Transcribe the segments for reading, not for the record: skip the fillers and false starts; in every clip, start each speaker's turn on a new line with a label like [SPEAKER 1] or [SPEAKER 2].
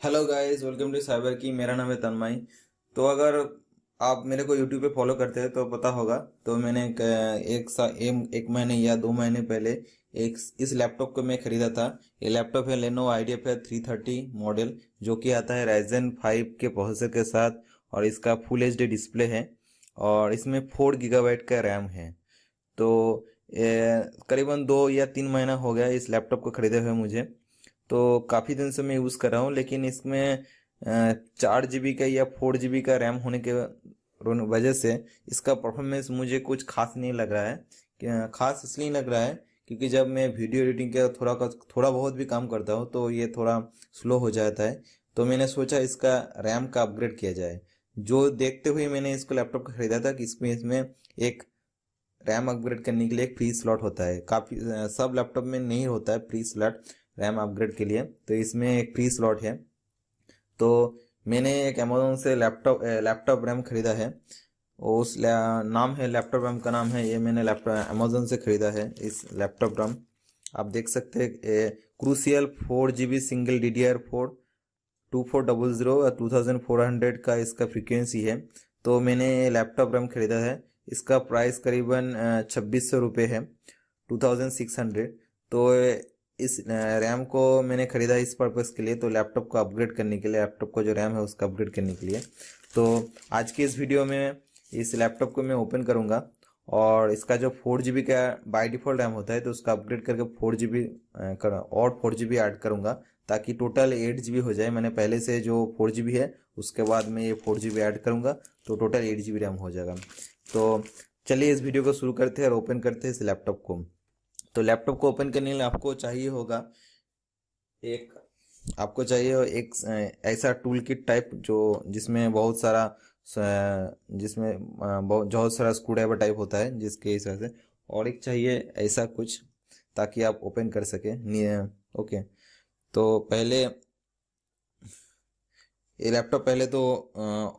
[SPEAKER 1] Hello guys, welcome to cyber की। मेरा नाम है तन्मय। तो अगर आप मेरे को यूट्यूब पे फॉलो करते हैं तो पता होगा। तो मैंने एक महीने या 2 महीने पहले एक इस लैपटॉप को मैं खरीदा था। ये लैपटॉप है लेनोवो आइडियापैड 330 मॉडल, जो कि आता है राइजन 5 के प्रोसेसर के साथ। और इसका फुल एचडी डिस्प्ले है और इसमें 4 गीगाबाइट का रैम है। तो करीबन 2 या 3 महीना हो गया इस लैपटॉप को खरीदे हुए मुझे। तो काफ़ी दिन से मैं यूज़ कर रहा हूँ, लेकिन इसमें 4 GB का या 4 GB का रैम होने के वजह से इसका परफॉर्मेंस मुझे कुछ खास नहीं लग रहा है। खास इसलिए लग रहा है क्योंकि जब मैं वीडियो एडिटिंग का थोड़ा बहुत भी काम करता हूँ तो ये थोड़ा स्लो हो जाता है। तो मैंने सोचा इसका रैम का अपग्रेड किया जाए। जो देखते हुए मैंने इसको लैपटॉप को खरीदा था कि इसमें एक रैम अपग्रेड करने के लिए एक फ्री स्लॉट होता है। काफ़ी सब लैपटॉप में नहीं होता है फ्री स्लॉट रैम अपग्रेड के लिए, तो इसमें एक फ्री स्लॉट है। तो मैंने एक अमेज़ोन से लैपटॉप रैम खरीदा है। नाम है, लैपटॉप रैम का नाम है, ये मैंने लैपटॉप अमेज़ोन से खरीदा है इस लैपटॉप रैम। आप देख सकते हैं क्रूसियल 4 GB सिंगल DDR4 2400 या 2400 का इसका फ्रीक्वेंसी है। तो मैंने लैपटॉप रैम खरीदा है। इसका प्राइस करीबन 2600 रुपये है, 2600। तो इस रैम को मैंने खरीदा इस पर्पज़ के लिए, तो लैपटॉप को अपग्रेड करने के लिए, लैपटॉप का जो रैम है उसका अपग्रेड करने के लिए। तो आज की इस वीडियो में इस लैपटॉप को मैं ओपन करूंगा और इसका जो 4 GB का बाय डिफ़ॉल्ट रैम होता है तो उसका अपग्रेड करके 4 GB और 4 GB ऐड करूंगा, ताकि टोटल 8 GB हो जाए। मैंने पहले से जो 4 GB है उसके बाद में ये 4 GB ऐड करूंगा तो टोटल 8 GB रैम हो जाएगा। तो चलिए इस वीडियो को शुरू करते हैं और ओपन करते हैं इस लैपटॉप को। तो लैपटॉप को ओपन करने के लिए एक आपको चाहिए एक ऐसा टूल किट टाइप, जो जिसमें बहुत सारा बहुत सारा स्क्रू ड्राइवर टाइप होता है जिसके हिसाब से। और एक चाहिए ऐसा कुछ ताकि आप ओपन कर सके। ओके। तो पहले ये लैपटॉप पहले तो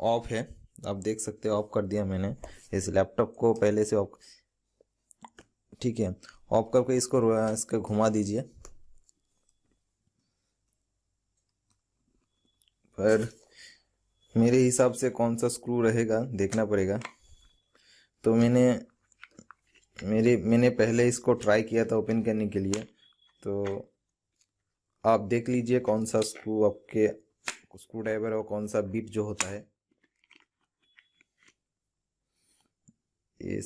[SPEAKER 1] ऑफ है। आप देख सकते हो ऑफ कर दिया मैंने इस लैपटॉप को पहले से ऑफ। ठीक है, ऑफ करके इसको घुमा दीजिए। पर मेरे हिसाब से कौन सा स्क्रू रहेगा देखना पड़ेगा। तो मैंने पहले इसको ट्राई किया था ओपन करने के लिए। तो आप देख लीजिए कौन सा स्क्रू आपके स्क्रू ड्राइवर और कौन सा बिट जो होता है। ये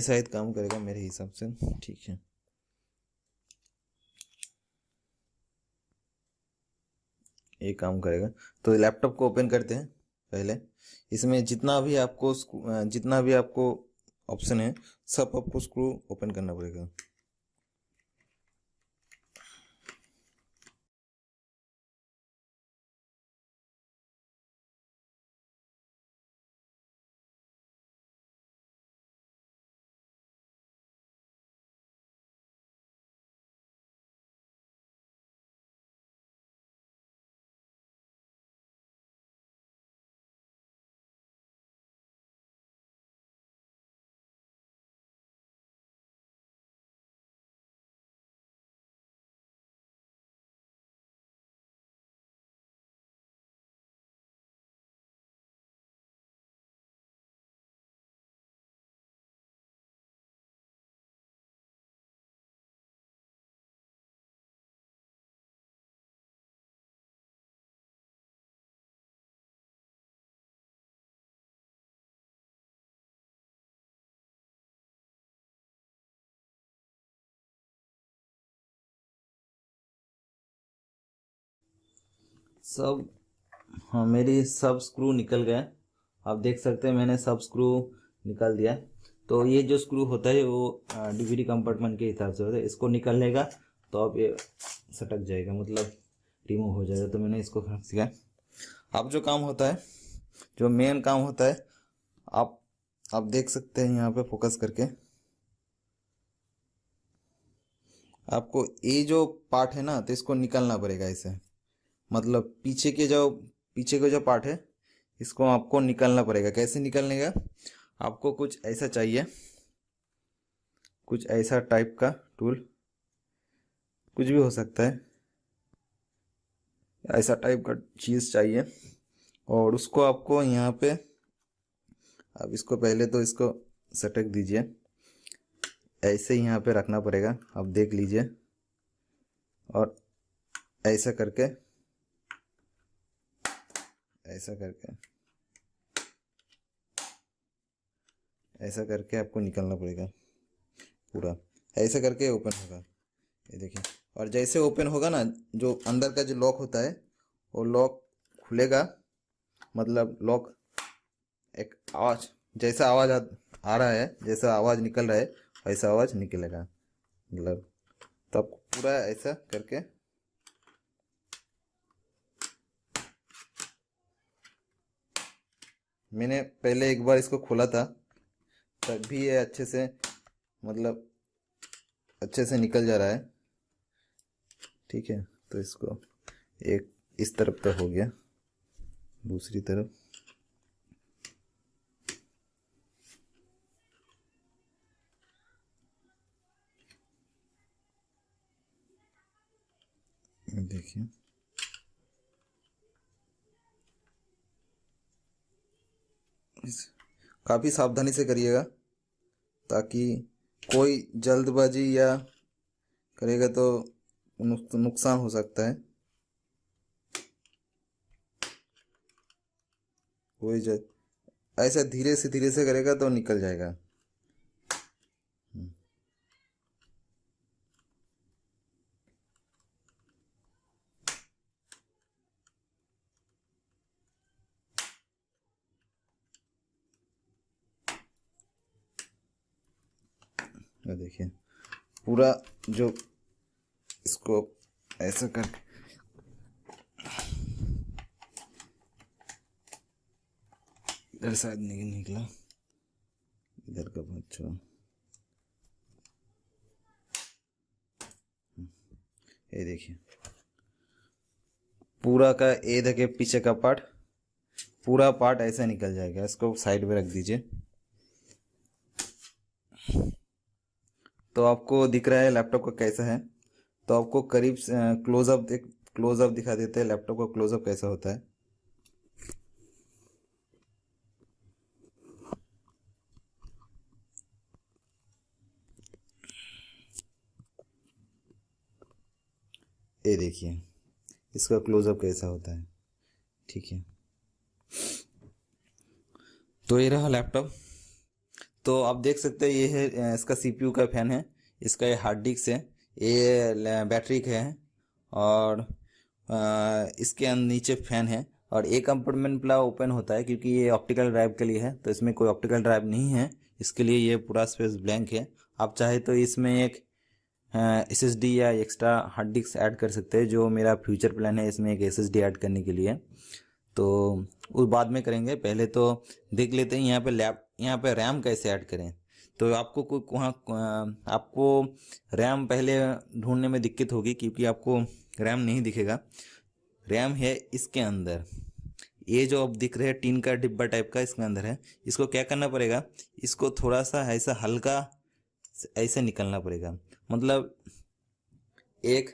[SPEAKER 1] शायद काम करेगा मेरे हिसाब से। ठीक है, ये काम करेगा। तो लैपटॉप को ओपन करते हैं पहले। इसमें जितना भी आपको ऑप्शन है सब आपको स्क्रू ओपन करना पड़ेगा। सब हाँ, मेरी सब स्क्रू निकल गए। आप देख सकते हैं मैंने सब स्क्रू निकाल दिया। तो ये जो स्क्रू होता है वो डीवीडी कंपार्टमेंट के हिसाब से होता है। इसको निकालने का तो अब ये सटक जाएगा, मतलब रिमूव हो जाएगा। तो मैंने इसको हट दिया। अब जो काम होता है, जो मेन काम होता है, आप आप देख सकते हैं यहाँ पे फोकस करके। आपको ये जो पार्ट है ना, तो इसको निकालना पड़ेगा इसे। मतलब पीछे के जो पार्ट है इसको आपको निकालना पड़ेगा। कैसे निकालने का, आपको कुछ ऐसा चाहिए, कुछ ऐसा टाइप का टूल। कुछ भी हो सकता है, ऐसा टाइप का चीज़ चाहिए। और उसको आपको यहाँ पे, अब इसको पहले तो इसको सटक दीजिए, ऐसे ही यहाँ पे रखना पड़ेगा, अब देख लीजिए। और ऐसा करके, ऐसा करके, ऐसा करके आपको निकलना पड़ेगा पूरा। ऐसा करके ओपन होगा, ये देखिए। और जैसे ओपन होगा ना, जो अंदर का जो लॉक होता है वो लॉक खुलेगा, मतलब लॉक, एक आवाज़, जैसा आवाज़ आ रहा है, जैसा आवाज़ निकल रहा है वैसा आवाज़ निकलेगा, मतलब। तो आपको पूरा ऐसा करके, मैंने पहले एक बार इसको खोला था, तब भी ये अच्छे से, मतलब अच्छे से निकल जा रहा है। ठीक है, तो इसको एक इस तरफ तक हो गया, दूसरी तरफ देखिए। काफ़ी सावधानी से करिएगा, ताकि कोई जल्दबाजी या करेगा तो नुकसान हो सकता है। कोई ऐसा धीरे से करेगा तो निकल जाएगा। ये देखिए, पूरा जो इसको ऐसा कर, इधर शायद नहीं निकला, इधर का अच्छा, ये देखिए पूरा का, ये देखिए पीछे का पार्ट, पूरा पार्ट ऐसा निकल जाएगा। इसको साइड में रख दीजिए। तो आपको दिख रहा है लैपटॉप का कैसा है। तो आपको करीब क्लोजअप, एक क्लोजअप दिखा देते हैं लैपटॉप का क्लोजअप कैसा होता है। ये देखिए इसका क्लोजअप कैसा होता है। ठीक है, तो ये रहा लैपटॉप। तो आप देख सकते हैं ये है इसका सीपीयू का फैन है, इसका ये हार्ड डिस्क है, ये बैटरी का है, और इसके नीचे फैन है। और एक कंपार्टमेंट पूरा ओपन होता है, क्योंकि ये ऑप्टिकल ड्राइव के लिए है, तो इसमें कोई ऑप्टिकल ड्राइव नहीं है, इसके लिए ये पूरा स्पेस ब्लैंक है। आप चाहे तो इसमें एक एसएसडी या एक्स्ट्रा हार्ड डिस्क ऐड कर सकते हैं, जो मेरा फ्यूचर प्लान है इसमें एक एसएसडी ऐड करने के लिए। तो उस बाद में करेंगे, पहले तो देख लेते हैं यहाँ पे रैम कैसे ऐड करें। तो आपको कोई वहाँ आपको रैम पहले ढूंढने में दिक्कत होगी, क्योंकि आपको रैम नहीं दिखेगा। रैम है इसके अंदर, ये जो अब दिख रहे हैं टीन का डिब्बा टाइप का इसके अंदर है। इसको क्या करना पड़ेगा, इसको थोड़ा सा ऐसा हल्का ऐसे निकलना पड़ेगा, मतलब एक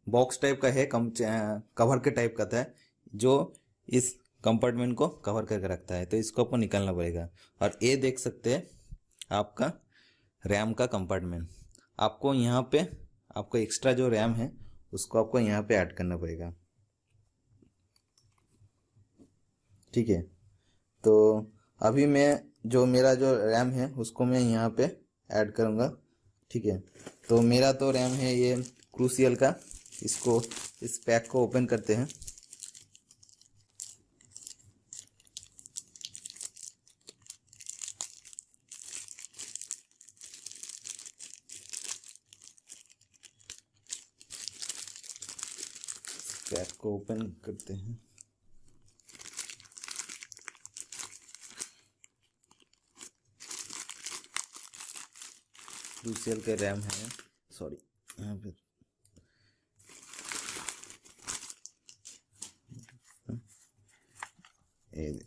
[SPEAKER 1] बॉक्स टाइप का है, कवर के टाइप का था, जो इस कंपार्टमेंट को कवर करके रखता है। तो इसको आपको निकालना पड़ेगा। और ये देख सकते हैं आपका रैम का कंपार्टमेंट। आपको यहाँ पे आपको एक्स्ट्रा जो रैम है उसको आपको यहाँ पे ऐड करना पड़ेगा। ठीक है, तो अभी मैं जो मेरा जो रैम है उसको मैं यहाँ पे ऐड करूँगा। ठीक है, तो मेरा तो रैम है ये क्रूसियल का। इसको, इस पैक को ओपन करते हैं। पैक को ओपन करते हैं। क्रूसियल के रैम है, सॉरी यहाँ पे ये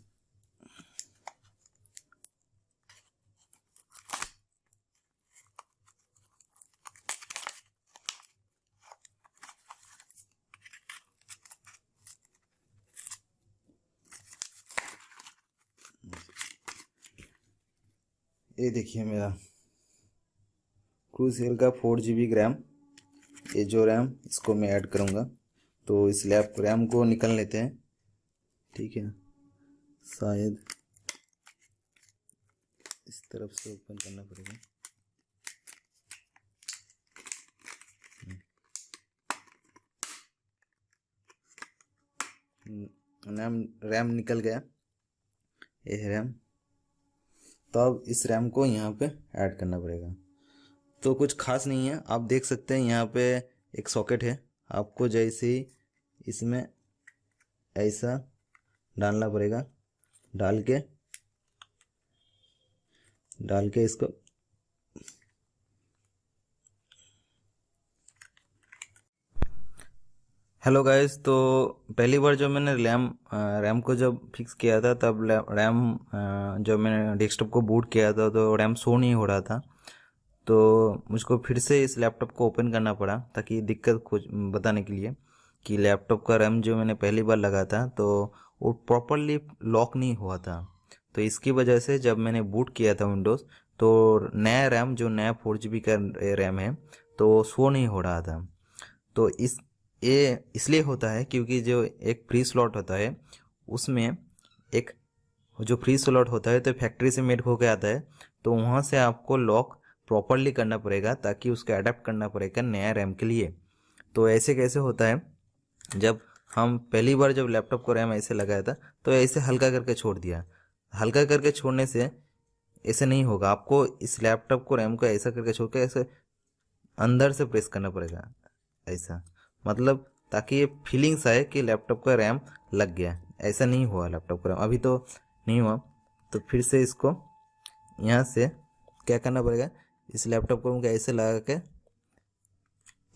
[SPEAKER 1] ये देखिए मेरा क्रूसेल का 4 GB रैम, ये जो रैम इसको मैं ऐड करूँगा। तो इस लैप रैम को निकल लेते हैं, ठीक है। शायद इस तरफ से ओपन करना पड़ेगा। रैम निकल गया, ये है रैम। तो अब इस रैम को यहाँ पे ऐड करना पड़ेगा। तो कुछ खास नहीं है, आप देख सकते हैं यहाँ पे एक सॉकेट है। आपको जैसे ही इसमें ऐसा डालना पड़ेगा, डाल के इसको हेलो गाइस। तो पहली बार जब मैंने रैम को जब फिक्स किया था, तब रैम जब मैंने डेस्कटॉप को बूट किया था तो रैम शो नहीं हो रहा था। तो मुझको फिर से इस लैपटॉप को ओपन करना पड़ा ताकि दिक्कत खोज बताने के लिए कि लैपटॉप का रैम जो मैंने पहली बार लगा था तो वो प्रॉपरली लॉक नहीं हुआ था। तो इसकी वजह से जब मैंने बूट किया था विंडोज़, तो नया रैम जो नया 4 GB का रैम है तो शो नहीं हो रहा था। तो ये इसलिए होता है क्योंकि जो एक फ्री स्लॉट होता है उसमें एक जो फ्री स्लॉट होता है तो फैक्ट्री से मेड होकर आता है, तो वहाँ से आपको लॉक प्रॉपरली करना पड़ेगा ताकि उसको अडेप्ट करना पड़ेगा नया रैम के लिए। तो ऐसे कैसे होता है, जब हम पहली बार जब लैपटॉप को रैम ऐसे लगाया था तो ऐसे हल्का करके छोड़ दिया। हल्का करके छोड़ने से ऐसे नहीं होगा, आपको इस लैपटॉप को रैम को ऐसा करके छोड़ के ऐसे अंदर से प्रेस करना पड़ेगा ऐसा, मतलब ताकि ये फीलिंग्स आए कि लैपटॉप का रैम लग गया। ऐसा नहीं हुआ लैपटॉप का रैम, अभी तो नहीं हुआ। तो फिर से इसको यहाँ से क्या करना पड़ेगा, इस लैपटॉप को मुझे ऐसे लगा के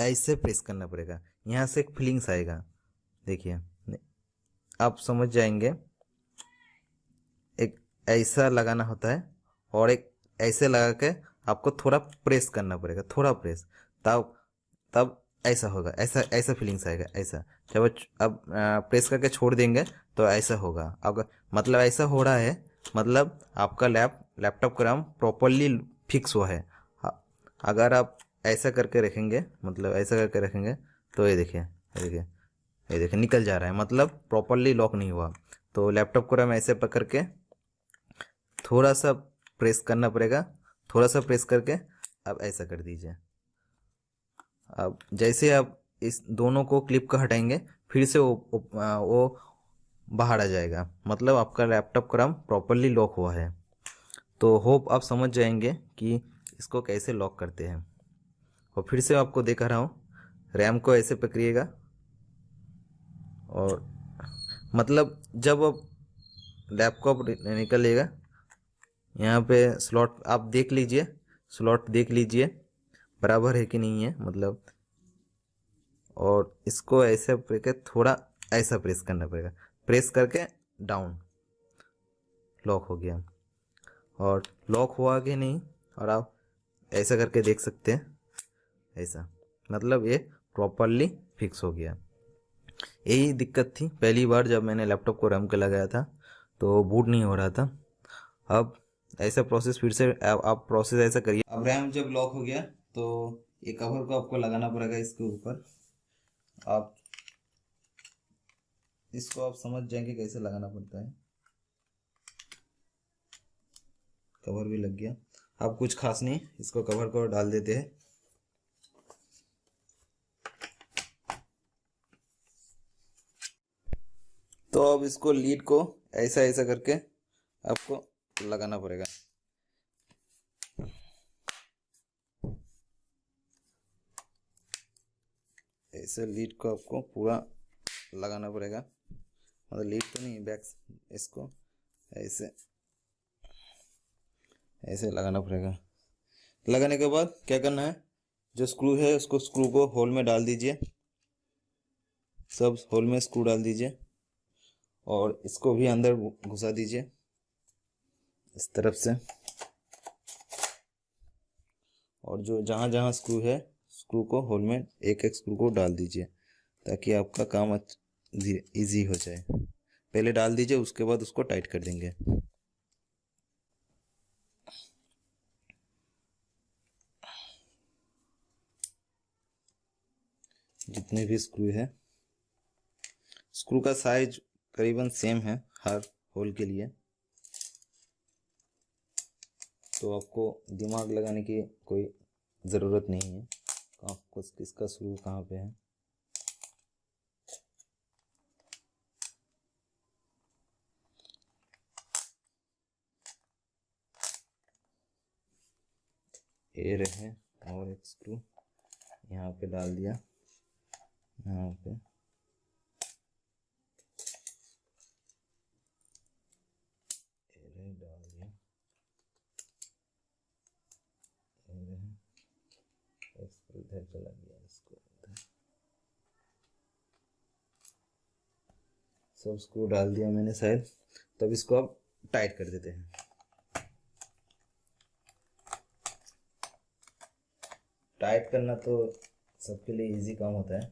[SPEAKER 1] ऐसे प्रेस करना पड़ेगा, यहाँ से एक फीलिंग्स आएगा। देखिए आप समझ जाएंगे, एक ऐसा लगाना होता है और एक ऐसे लगा के आपको थोड़ा प्रेस करना पड़ेगा, थोड़ा प्रेस, तब तब ऐसा होगा, ऐसा ऐसा फीलिंग्स आएगा। ऐसा जब अब प्रेस करके छोड़ देंगे तो ऐसा होगा। अगर मतलब ऐसा हो रहा है, मतलब आपका लैपटॉप का रैम प्रॉपरली फिक्स हुआ है। अगर आप ऐसा करके रखेंगे, मतलब ऐसा करके रखेंगे तो ये देखिए, ये देखिए निकल जा रहा है, मतलब प्रॉपरली लॉक नहीं हुआ। तो लैपटॉप को रैम ऐसे पकड़ के थोड़ा सा प्रेस करना पड़ेगा, थोड़ा सा प्रेस करके अब ऐसा कर दीजिए। अब जैसे आप इस दोनों को क्लिप का हटाएंगे फिर से वो बाहर आ जाएगा, मतलब आपका लैपटॉप का रैम प्रॉपरली लॉक हुआ है। तो होप आप समझ जाएंगे कि इसको कैसे लॉक करते हैं। और फिर से आपको दिखा रहा हूँ, रैम को ऐसे पकड़िएगा और मतलब जब आप लैपटॉप निकलेगा, यहाँ पे स्लॉट आप देख लीजिए, स्लॉट देख लीजिए बराबर है कि नहीं है, मतलब। और इसको ऐसे करके थोड़ा ऐसा प्रेस करना पड़ेगा, प्रेस करके डाउन, लॉक हो गया। और लॉक हुआ कि नहीं, और आप ऐसा करके देख सकते हैं, ऐसा मतलब ये प्रॉपरली फिक्स हो गया। यही दिक्कत थी पहली बार जब मैंने लैपटॉप को रैम के लगाया था तो बूट नहीं हो रहा था। अब ऐसा प्रोसेस फिर से आप प्रोसेस ऐसा करिए। अब रैम जब लॉक हो गया तो ये कवर को आपको लगाना पड़ेगा इसके ऊपर। आप इसको आप समझ जाएंगे कैसे लगाना पड़ता है। कवर भी लग गया, अब कुछ खास नहीं, इसको कवर को डाल देते हैं। तो अब इसको लीड को ऐसा ऐसा करके आपको लगाना पड़ेगा। ऐसे लीड को आपको पूरा लगाना पड़ेगा, मतलब लीड तो नहीं, बैक, इसको ऐसे ऐसे लगाना पड़ेगा। लगाने के बाद क्या करना है, जो स्क्रू है उसको स्क्रू को होल में डाल दीजिए, सब होल में स्क्रू डाल दीजिए और इसको भी अंदर घुसा दीजिए इस तरफ से। और जो जहाँ जहाँ स्क्रू है, स्क्रू को होल में एक एक स्क्रू को डाल दीजिए ताकि आपका काम इजी हो जाए। पहले डाल दीजिए, उसके बाद उसको टाइट कर देंगे। जितने भी स्क्रू है, स्क्रू का साइज करीबन सेम है हर होल के लिए, तो आपको दिमाग लगाने की कोई ज़रूरत नहीं है आपको किसका स्क्रू कहाँ पे है। ये रहे, और एक स्क्रू यहाँ पे डाल दिया, यहाँ पे डाल दिया, एक स्क्रू इधर चला गया, इसको सब स्क्रू डाल दिया मैंने शायद। तब इसको अब टाइट कर देते हैं। टाइट करना तो सबके लिए इजी काम होता है।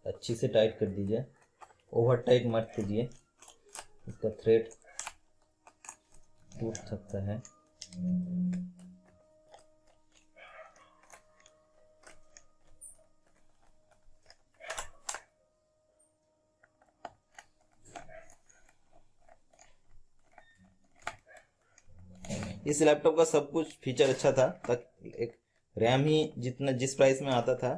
[SPEAKER 1] अच्छी से टाइट कर दीजिए, ओवर टाइट मत कीजिए, इसका थ्रेड टूट सकता है। इस लैपटॉप का सब कुछ फीचर अच्छा था, तक एक रैम ही जितना जिस प्राइस में आता था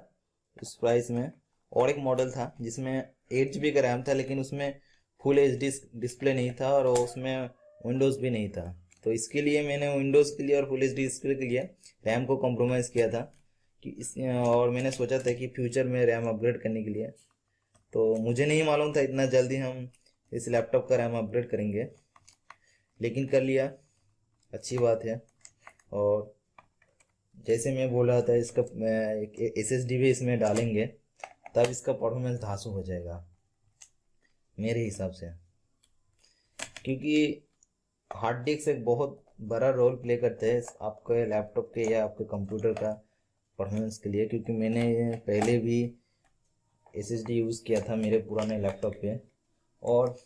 [SPEAKER 1] उस प्राइस में, और एक मॉडल था जिसमें 8 GB का रैम था, लेकिन उसमें फुल HD डिस्प्ले नहीं था और उसमें विंडोज़ भी नहीं था। तो इसके लिए मैंने विंडोज़ के लिए और फुल HD डिस्प्ले के लिए रैम को कॉम्प्रोमाइज़ किया था कि और मैंने सोचा था कि फ्यूचर में रैम अपग्रेड करने के लिए, तो मुझे नहीं मालूम था इतना जल्दी हम इस लैपटॉप का रैम अपग्रेड करेंगे, लेकिन कर लिया, अच्छी बात है। और जैसे मैं बोल रहा था, इसका एक SSD भी इसमें डालेंगे, तब इसका परफॉर्मेंस धांसू हो जाएगा मेरे हिसाब से, क्योंकि हार्ड डिस्क एक बहुत बड़ा रोल प्ले करते हैं आपके लैपटॉप के या आपके कंप्यूटर का परफॉर्मेंस के लिए। क्योंकि मैंने पहले भी SSD यूज़ किया था मेरे पुराने लैपटॉप पे, और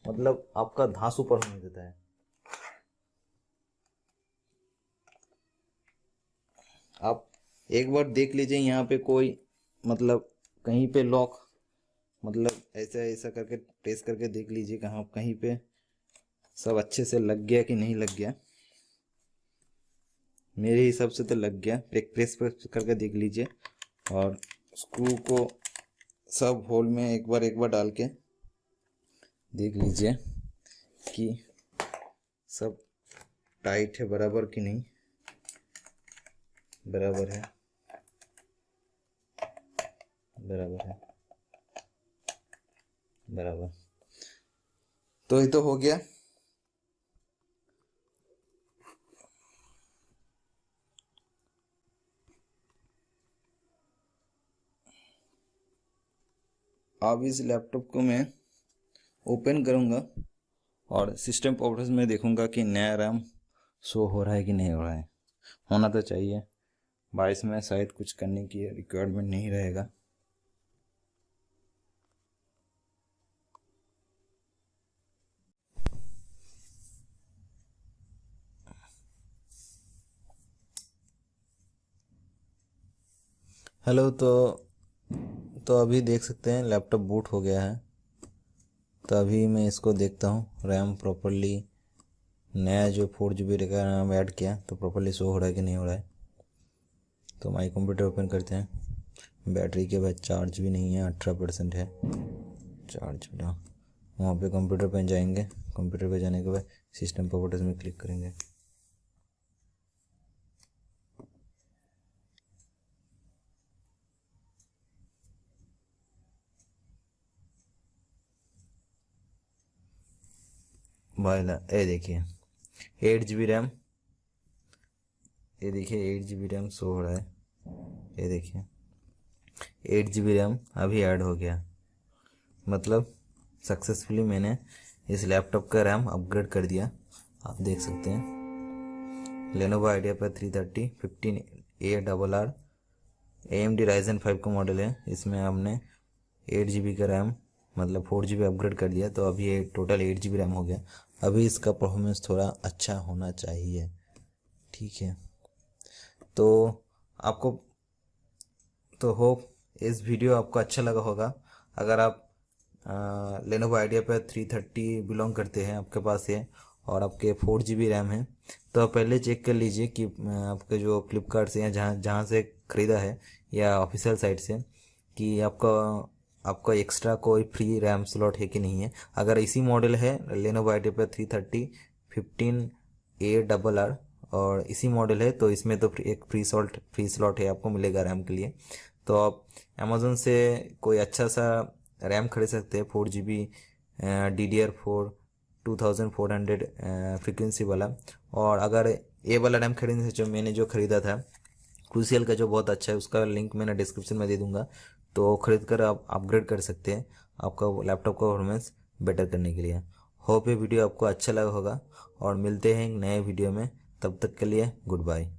[SPEAKER 1] मतलब आपका धांसू परफॉर्मेंस देता है। आप एक बार देख लीजिए, यहाँ पे कोई मतलब कहीं पे लॉक, मतलब ऐसा ऐसा करके प्रेस करके देख लीजिए कहाँ कहीं पे सब अच्छे से लग गया कि नहीं लग गया। मेरे हिसाब से तो लग गया, एक प्रेस करके देख लीजिए, और स्क्रू को सब होल में एक बार डाल के देख लीजिए कि सब टाइट है बराबर कि नहीं। बराबर है, बराबर है, बराबर। तो ये तो हो गया। अब इस लैपटॉप को मैं ओपन करूंगा और सिस्टम प्रॉपर्टीज में देखूंगा कि नया रैम शो हो रहा है कि नहीं हो रहा है। होना तो चाहिए, 22 में शायद कुछ करने की रिक्वायरमेंट नहीं रहेगा। हेलो, तो अभी देख सकते हैं लैपटॉप बूट हो गया है। तो अभी मैं इसको देखता हूँ रैम प्रॉपरली, नया जो 4 GB का रैम ऐड किया तो प्रॉपरली शो हो रहा है कि नहीं हो रहा है। तो माई कंप्यूटर ओपन करते हैं। बैटरी के बाद चार्ज भी नहीं है, 18% है चार्ज। वहाँ पे कंप्यूटर पे जाएंगे, कंप्यूटर पे जाने के बाद सिस्टम प्रॉपर्टीज में क्लिक करेंगे। ये देखिए 8 GB रैम, ये देखिए 8 GB रैम शो हो रहा है। ये देखिए 8 GB रैम अभी ऐड हो गया, मतलब सक्सेसफुली मैंने इस लैपटॉप का रैम अपग्रेड कर दिया। आप देख सकते हैं Lenovo IdeaPad 330 15ARR AMD Ryzen 5 का मॉडल है। इसमें हमने 8 GB का रैम मतलब 4 GB अपग्रेड कर दिया, तो अभी ये टोटल 8 GB रैम हो गया। अभी इसका परफॉर्मेंस थोड़ा अच्छा होना चाहिए, ठीक है। तो आपको तो होप इस वीडियो आपको अच्छा लगा होगा। अगर आप लेनोवो आइडिया पे 330 बिलोंग करते हैं, आपके पास है और आपके 4 GB रैम है, तो आप पहले चेक कर लीजिए कि आपके जो फ्लिपकार्ट से या जहाँ जहाँ से ख़रीदा है या ऑफिशियल साइट से, कि आपका एक्स्ट्रा कोई फ्री रैम स्लॉट है कि नहीं है। अगर इसी मॉडल है लेनोवो आइडिया पे 330 15A और इसी मॉडल है, तो इसमें तो एक फ्री स्लॉट है, आपको मिलेगा रैम के लिए। तो आप अमेज़ोन से कोई अच्छा सा रैम खरीद सकते हैं 4 GB DDR4 2400 फ्रिक्वेंसी वाला। और अगर ये वाला रैम खरीदने से मैंने जो ख़रीदा था क्रूसियल का, जो बहुत अच्छा है, उसका लिंक मैंने डिस्क्रिप्शन में दे दूंगा, तो खरीद कर आप अपग्रेड कर सकते हैं आपका लैपटॉप का परफॉर्मेंस बेटर करने के लिए। होप ये वीडियो आपको अच्छा लगा होगा और मिलते हैं नए वीडियो में। तब तक के लिए गुड बाय।